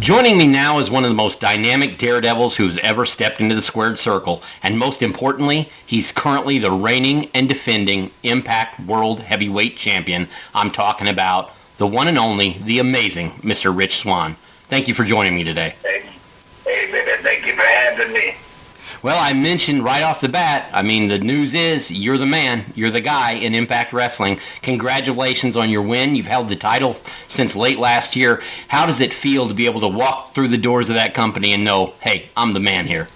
Joining me now is one of the most dynamic daredevils who's ever stepped into the squared circle, and most importantly, he's currently the reigning and defending Impact World Heavyweight Champion. I'm talking about the one and only, the amazing Mr. Rich Swann. Thank you for joining me today. Hey, man, thank you for having me. Well, I mentioned right off the bat, the news is you're the man, you're the guy in Impact Wrestling. Congratulations on your win. You've held the title since late last year. How does it feel to be able to walk through the doors of that company and know, hey, I'm the man here?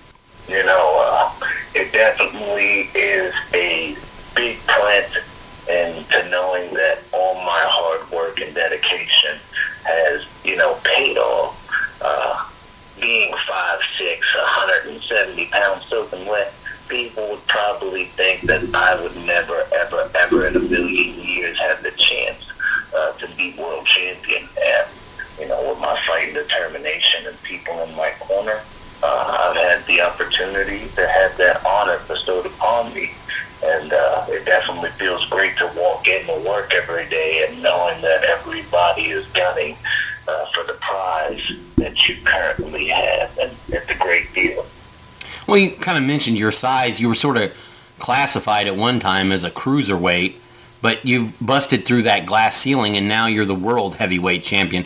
It definitely is a big plant, and to knowing that all my hard work and dedication has, paid off. Being 5'6", 170 pounds soaking wet, people would probably think that I would never, ever, ever in a million years have the chance to be world champion. And, with my fight and determination and people in my corner, I've had the opportunity to have that honor bestowed upon me. And it definitely feels great to walk in to work every day and knowing that everybody is gunning for the prize that you currently have, and it's a great deal. Well, you kind of mentioned your size. You were sort of classified at one time as a cruiserweight, but you busted through that glass ceiling, and now you're the world heavyweight champion.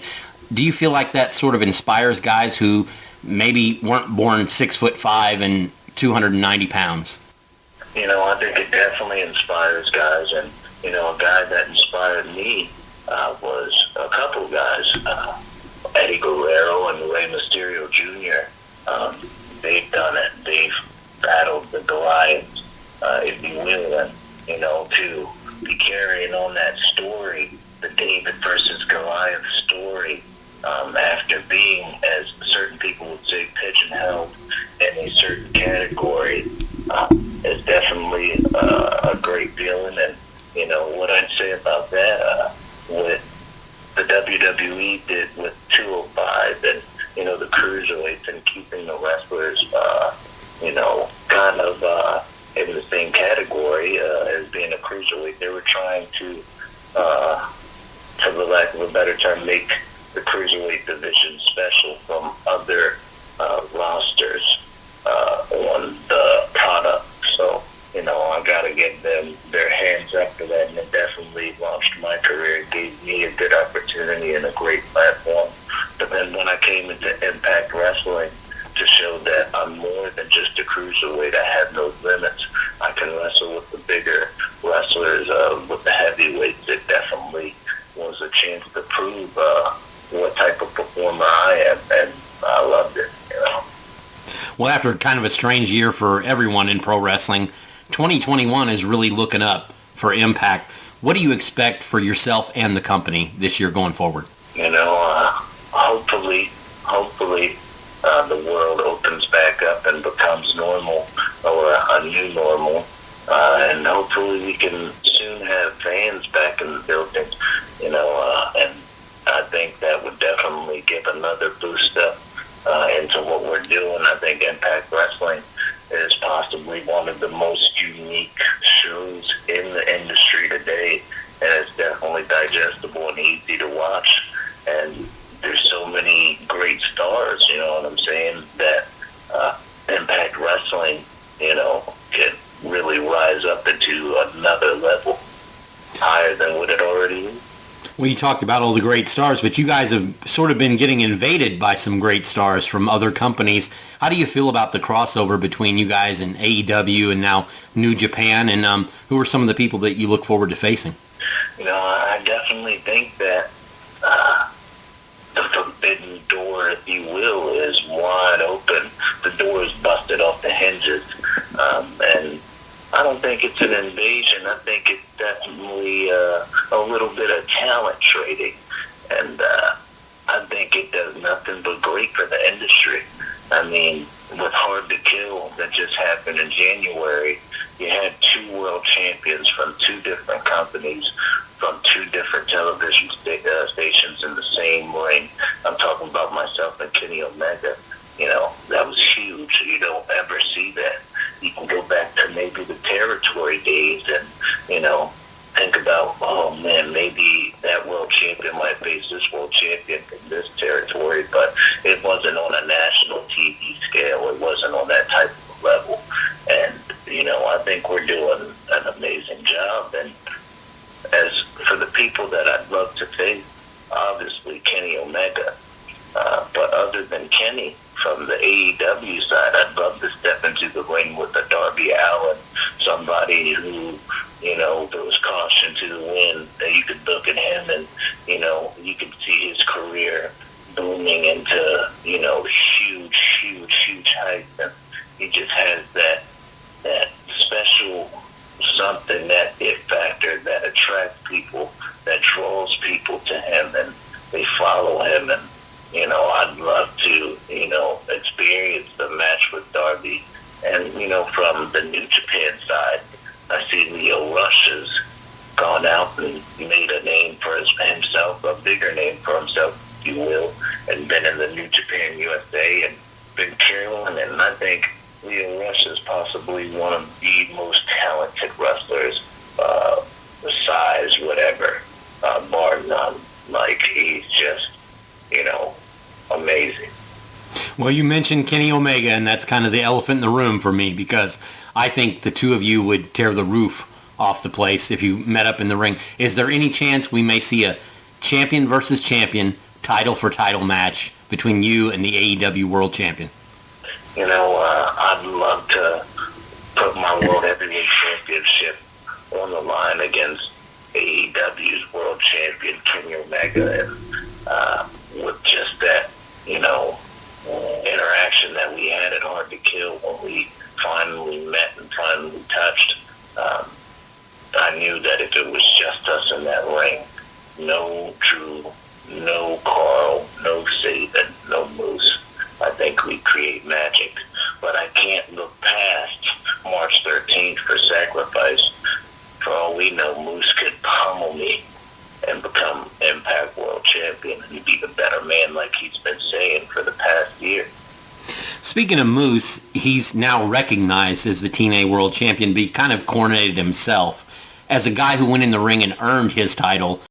Do you feel like that sort of inspires guys who maybe weren't born 6'5" and 290 pounds? I think it definitely inspires guys, and a guy that inspired me was a couple of guys, Eddie Guerrero and Rey Mysterio Jr. They've done it. They've battled the Goliaths, if you will, and, to be carrying on that story, the David versus Goliath story, after being, as certain people would say, pigeonholed in a certain category, is definitely a great feeling. And, what I'd say about that, what the WWE did with 205 and, the cruiserweights and keeping the wrestlers, kind of in the same category as being a cruiserweight. They were trying to the lack of a better term, make the cruiserweight division special from other rosters on the product. So, I got to give them their hands up for that, and it definitely launched my career. It gave me a good opportunity and a great platform. But then when I came into Impact Wrestling, to show that I'm more than just a cruiserweight, I have no limits. I can wrestle with the bigger wrestlers, with the heavyweights. It definitely was a chance to prove what type of performer I am, and I loved it. Well, after kind of a strange year for everyone in pro wrestling, 2021 is really looking up for Impact. What do you expect for yourself and the company this year going forward? Hopefully, the world opens back up and becomes normal, or a new normal, and hopefully we can soon have fans back in the building, and I think that would definitely give another boost up into what we're doing. I think Impact Wrestling is possibly one of the most unique shows in the industry today, and it's definitely digestible and easy to watch. And there's so many great stars, you know what I'm saying, that Impact Wrestling, could really rise up into another level higher than what it already is. Well, you talked about all the great stars, but you guys have sort of been getting invaded by some great stars from other companies. How do you feel about the crossover between you guys and AEW and now New Japan? And who are some of the people that you look forward to facing? I definitely think that the forbidden door, if you will, is wide open. The door is busted off the hinges. And I don't think it's an invasion. I think it's definitely a little bit of talent trading. And I think it does nothing but great for the industry. With Hard to Kill that just happened in January, you had two world champions from two different companies, from two different television stations in the same ring. I'm talking about myself and Kenny Omega. That was huge. You don't ever see that. You can go back to maybe the territory days and, think about, oh man, maybe that world champion might face this world champion in this territory, but it wasn't on a national TV scale. It wasn't on that type of level. And, I think we're doing an amazing job. And as for the people that I'd love to face, obviously Kenny Omega. But other than Kenny, from the AEW side, I'd love to step into the ring with a Darby Allin, somebody who, there was caution to the wind, that you could look at him and, you could see his career booming into, huge heights. And he just has that special something, that it factor that attracts people, that draws people to him, and they follow him. And I'd love to experience the match with Darby. And from the New Japan side, I see Leo Rush has gone out and made a name for himself, a bigger name for himself, if you will, and been in the New Japan USA and been killing. And I think Leo Rush is possibly one of the most talented wrestlers, size, whatever, bar none. Like, he's just, amazing. Well, you mentioned Kenny Omega, and that's kind of the elephant in the room for me, because I think the two of you would tear the roof off the place if you met up in the ring. Is there any chance we may see a champion versus champion, title for title match between you and the AEW World Champion? I'd love to put my World Heavyweight Championship on the line against AEW's World Champion, Kenny Omega, and with just that, interaction that we had at Hard to Kill when we finally met and finally touched, I knew that if it was just us in that ring, no Drew, no Carl, no Saban, no Moose, I think we'd create magic. But I can't look past March 13th for Sacrifice. For all we know, Moose could pummel me and become Impact World Champion and be the better man, like he's been saying for the past year. Speaking of Moose, he's now recognized as the TNA World Champion, but he kind of coronated himself as a guy who went in the ring and earned his title